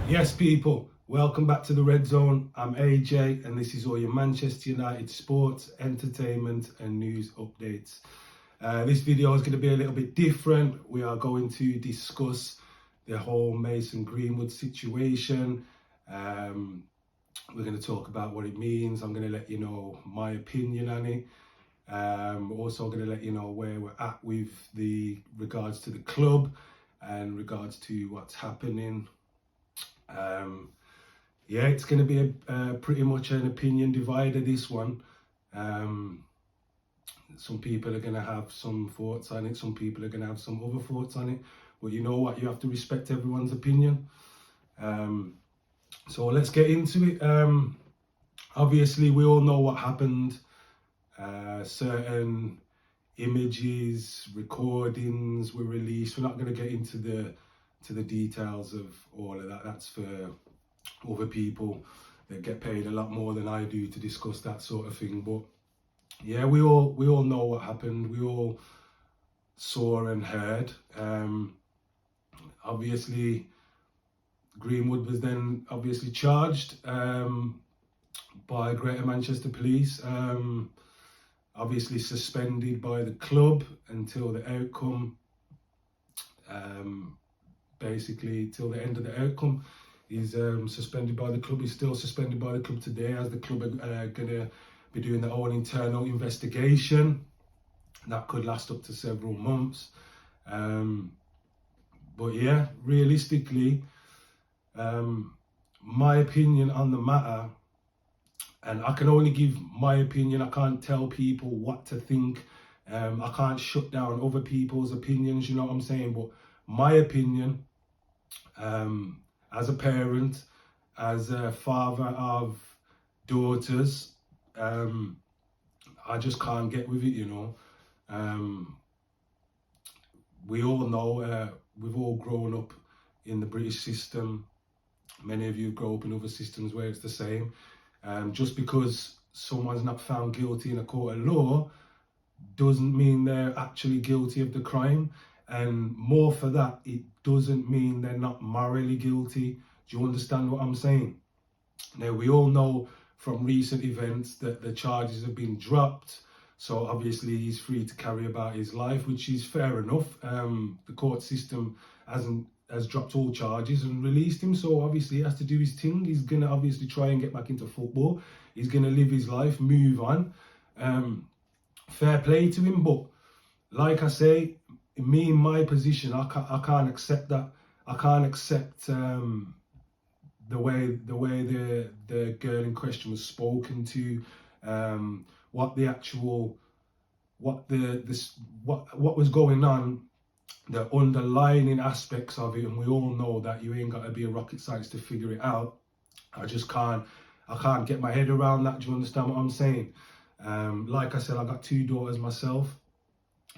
Yes, people, welcome back to the Red Zone. I'm AJ, and this is all your Manchester United sports, entertainment, and news updates. This video is going to be a little bit different. We are going to discuss the whole Mason Greenwood situation. We're going to talk about what it means. I'm going to let you know my opinion on it. We're also going to let you know where we're at with the regards to the club and regards to what's happening. Yeah, it's going to be pretty much an opinion divider, this one. Some people are going to have some thoughts on it, some people are going to have some other thoughts on it, but you know what, you have to respect everyone's opinion. So let's get into it. Obviously, we all know what happened. Certain images, recordings were released. We're not going to get into the details of all of that. That's for other people that get paid a lot more than I do to discuss that sort of thing. But yeah, we all know what happened. We all saw and heard. Obviously, Greenwood was then obviously charged by Greater Manchester Police. Obviously suspended by the club until the outcome. Basically till the end of the outcome. He's suspended by the club. He's still suspended by the club today, as the club are going to be doing their own internal investigation. That could last up to several months. But yeah, realistically, my opinion on the matter, and I can only give my opinion. I can't tell people what to think. I can't shut down other people's opinions, you know what I'm saying? But my opinion, as a parent, as a father of daughters, I just can't get with it, you know. We all know, we've all grown up in the British system. Many of you grow up in other systems where it's the same. Just because someone's not found guilty in a court of law doesn't mean they're actually guilty of the crime. And more for that, it doesn't mean they're not morally guilty. Do you understand what I'm saying? Now, we all know from recent events that the charges have been dropped. So obviously he's free to carry about his life, which is fair enough. The court system has dropped all charges and released him. So obviously he has to do his thing. He's going to obviously try and get back into football. He's going to live his life, move on. Fair play to him. But like I say, me in my position, I can't accept that. I can't accept the way the girl in question was spoken to, what was going on, the underlying aspects of it, and we all know that you ain't got to be a rocket scientist to figure it out. I can't get my head around that. Do you understand what I'm saying? Like I said, I got two daughters myself.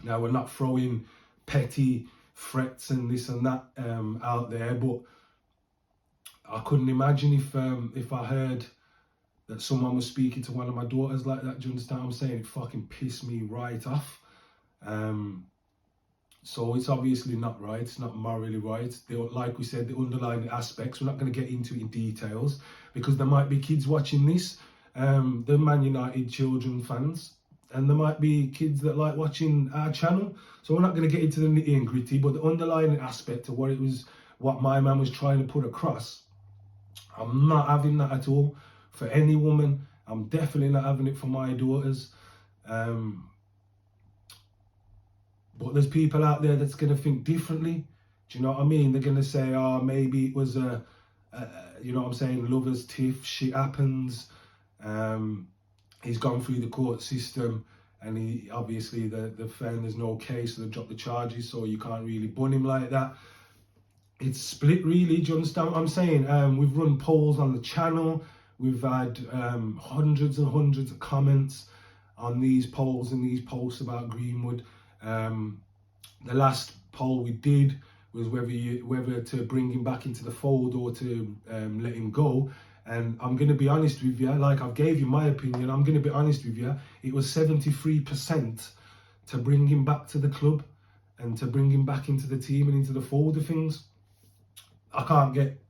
Now, we're not throwing petty threats and this and that out there, but I couldn't imagine if I heard that someone was speaking to one of my daughters like that. Do you understand what I'm saying? It fucking pissed me right off. So it's obviously not right. It's not morally right. Like we said, the underlying aspects, we're not going to get into it in details because there might be kids watching this, the Man United children fans, and there might be kids that like watching our channel. So we're not going to get into the nitty and gritty, but the underlying aspect of what my man was trying to put across, I'm not having that at all for any woman. I'm definitely not having it for my daughters. But there's people out there that's going to think differently. Do you know what I mean? They're going to say, oh, maybe it was you know what I'm saying, lovers tiff, shit happens. He's gone through the court system and he obviously they found there's no case, so they dropped the charges, so you can't really bun him like that. It's split really. Do you understand what I'm saying? We've run polls on the channel. We've had hundreds and hundreds of comments on these polls and these posts about Greenwood. The last poll we did was whether to bring him back into the fold or to let him go. And I'm going to be honest with you, like I've gave you my opinion, I'm going to be honest with you, it was 73% to bring him back to the club and to bring him back into the team and into the fold of things. I can't get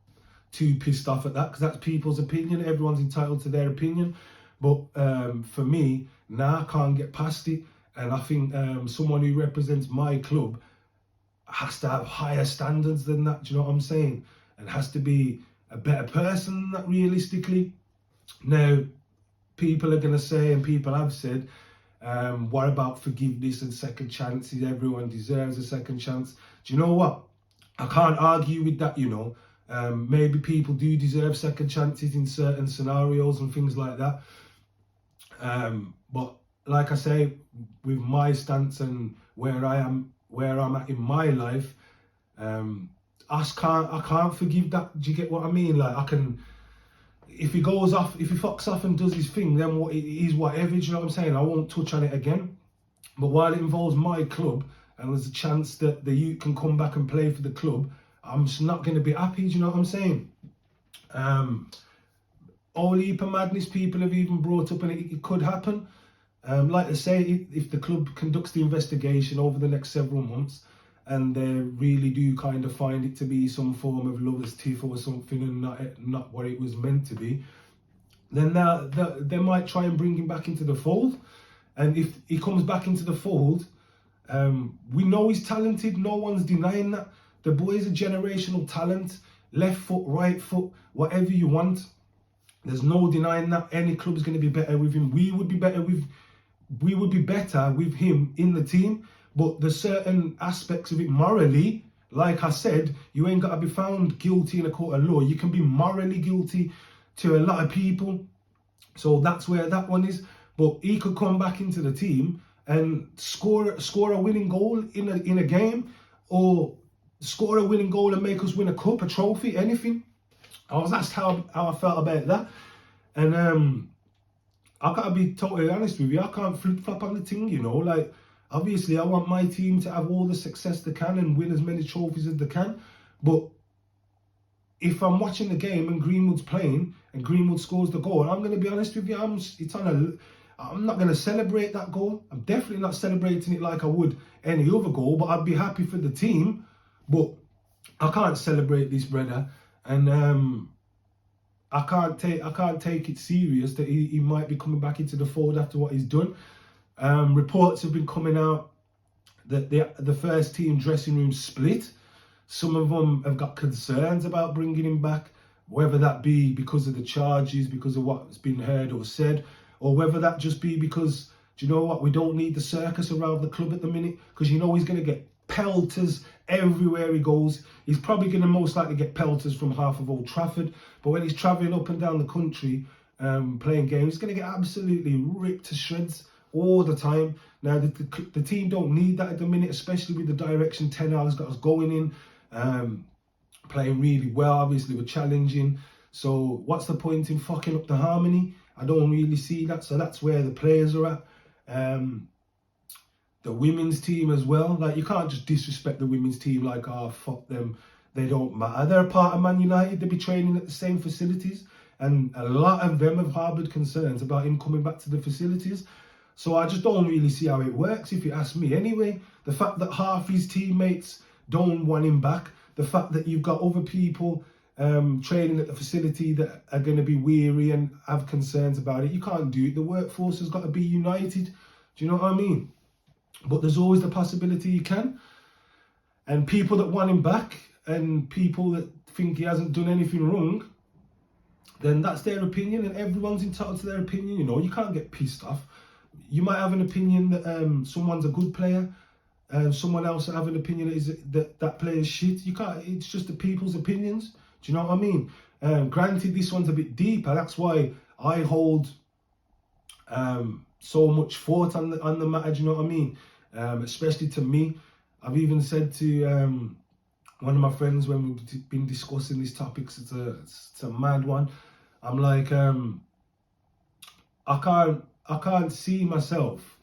too pissed off at that, because that's people's opinion. Everyone's entitled to their opinion. But for me, I can't get past it. And I think someone who represents my club has to have higher standards than that. Do you know what I'm saying? And has to be a better person than that, realistically. Now, people are going to say, and people have said, what about forgiveness and second chances? Everyone deserves a second chance. Do you know what? I can't argue with that, you know. Maybe people do deserve second chances in certain scenarios and things like that. But like I say, with my stance and where I'm at in my life, I can't forgive that. Do you get what I mean? Like, I can, if he goes off, if he fucks off and does his thing, then what it is, whatever. Do you know what I'm saying? I won't touch on it again. But while it involves my club and there's a chance that the youth can come back and play for the club, I'm just not going to be happy. Do you know what I'm saying? All heap of madness people have even brought up, and it could happen. Like I say, if the club conducts the investigation over the next several months and they really do kind of find it to be some form of lover's tiff or something and not what it was meant to be, then they might try and bring him back into the fold. And if he comes back into the fold, we know he's talented. No one's denying that. The boy's a generational talent. Left foot, right foot, whatever you want. There's no denying that. Any club is going to be better with him. We would be better with him in the team. But there's certain aspects of it morally, like I said, you ain't got to be found guilty in a court of law. You can be morally guilty to a lot of people. So that's where that one is. But he could come back into the team and score a winning goal in a game, or score a winning goal and make us win a cup, a trophy, anything. That's how I felt about that. And I gotta be totally honest with you, I can't flip-flop on the thing, you know. Like, obviously I want my team to have all the success they can and win as many trophies as they can. But if I'm watching the game and Greenwood's playing and Greenwood scores the goal, I'm going to be honest with you, I'm not going to celebrate that goal. I'm definitely not celebrating it like I would any other goal, but I'd be happy for the team. But I can't celebrate this, brother. And I can't take it serious that he might be coming back into the fold after what he's done. Reports have been coming out that the first team dressing room split. Some of them have got concerns about bringing him back, whether that be because of the charges, because of what's been heard or said, or whether that just be because, do you know what, we don't need the circus around the club at the minute, because you know he's going to get pelters everywhere he goes. He's probably going to most likely get pelters from half of Old Trafford, but when he's travelling up and down the country playing games, he's going to get absolutely ripped to shreds all the time. Now, the team don't need that at the minute, especially with the direction Ten Hag's got us going in. Playing really well, obviously we're challenging. So what's the point in fucking up the harmony? I don't really see that. So that's where the players are at. The women's team as well. Like, you can't just disrespect the women's team like, oh, fuck them, they don't matter. They're a part of Man United. They'll be training at the same facilities. And a lot of them have harboured concerns about him coming back to the facilities. So I just don't really see how it works, if you ask me. Anyway, the fact that half his teammates don't want him back, the fact that you've got other people training at the facility that are going to be weary and have concerns about it, you can't do it. The workforce has got to be united. Do you know what I mean? But there's always the possibility you can. And people that want him back and people that think he hasn't done anything wrong, then that's their opinion, and everyone's entitled to their opinion. You know, you can't get pissed off. You might have an opinion that someone's a good player, and someone else have an opinion that player's shit. You can't. It's just the people's opinions. Do you know what I mean? Granted, this one's a bit deeper. That's why I hold so much thought on the matter. Do you know what I mean? Especially to me, I've even said to one of my friends when we've been discussing these topics, it's a mad one. I'm like, I can't see myself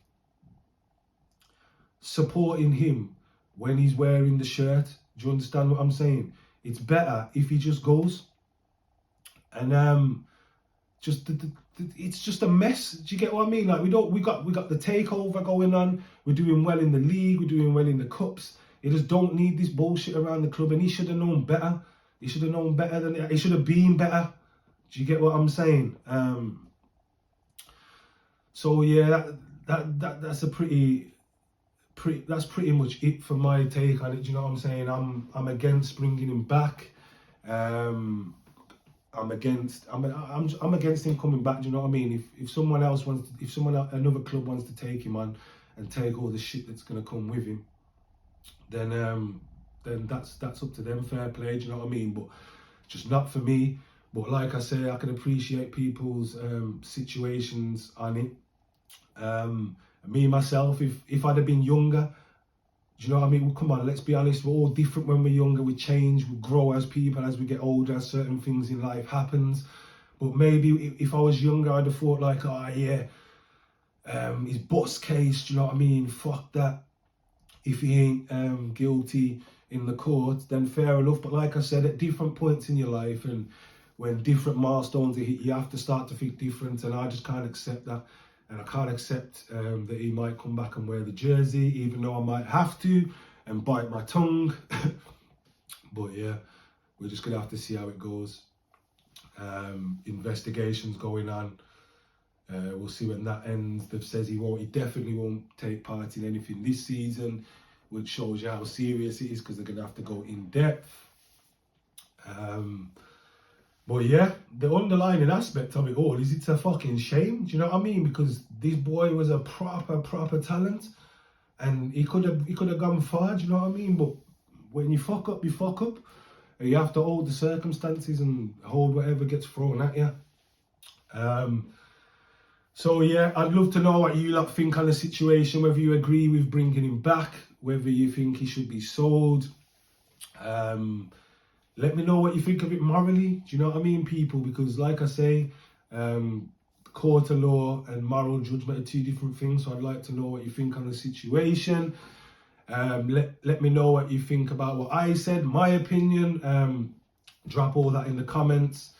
supporting him when he's wearing the shirt. Do you understand what I'm saying? It's better if he just goes. And it's just a mess. Do you get what I mean? Like, we got the takeover going on. We're doing well in the league. We're doing well in the cups. He just don't need this bullshit around the club, and he should have known better. He should have known better than that. He should have been better. Do you get what I'm saying? So yeah, that's a pretty that's pretty much it for my take on it. Do you know what I'm saying? I'm against bringing him back. I'm against him coming back. Do you know what I mean? If someone else wants, another club wants to take him on and take all the shit that's gonna come with him, then that's up to them. Fair play. Do you know what I mean? But just not for me. But like I say, I can appreciate people's situations on it. Me myself, if I'd have been younger, do you know what I mean? Well, come on, let's be honest, we're all different when we're younger. We change, we grow as people, as we get older, certain things in life happens. But maybe if I was younger, I'd have thought like, oh yeah, his bust case, do you know what I mean? Fuck that. If he ain't guilty in the court, then fair enough. But like I said, at different points in your life and when different milestones are hit, you have to start to think different, and I just can't accept that. And I can't accept that he might come back and wear the jersey, even though I might have to and bite my tongue. But yeah, we're just going to have to see how it goes. Investigations going on. We'll see when that ends. They've said he definitely won't take part in anything this season, which shows you how serious it is, because they're going to have to go in depth. But yeah, the underlying aspect of it all is it's a fucking shame. Do you know what I mean? Because this boy was a proper talent, and he could have gone far. Do you know what I mean? But when you fuck up, you fuck up, and you have to hold the circumstances and hold whatever gets thrown at you. So yeah, I'd love to know what you lot think on the situation. Whether you agree with bringing him back, whether you think he should be sold. Let me know what you think of it morally. Do you know what I mean, people? Because like I say, court of law and moral judgment are two different things. So I'd like to know what you think on the situation. Let me know what you think about what I said, my opinion. Drop all that in the comments.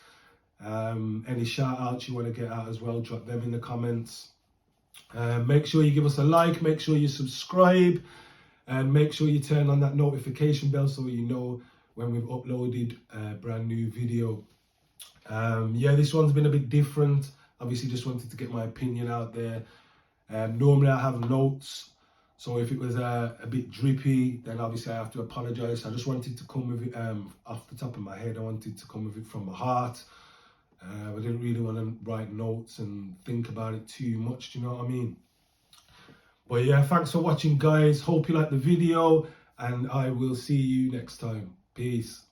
Any shout outs you want to get out as well, drop them in the comments. Make sure you give us a like, make sure you subscribe, and make sure you turn on that notification bell so you know when we've uploaded a brand new video. Yeah, this one's been a bit different. Obviously just wanted to get my opinion out there. Normally I have notes, so if it was a bit drippy, then obviously I have to apologise. I just wanted to come with it off the top of my head. I wanted to come with it from my heart. I didn't really want to write notes and think about it too much, do you know what I mean? But yeah, thanks for watching, guys. Hope you liked the video, and I will see you next time. Peace.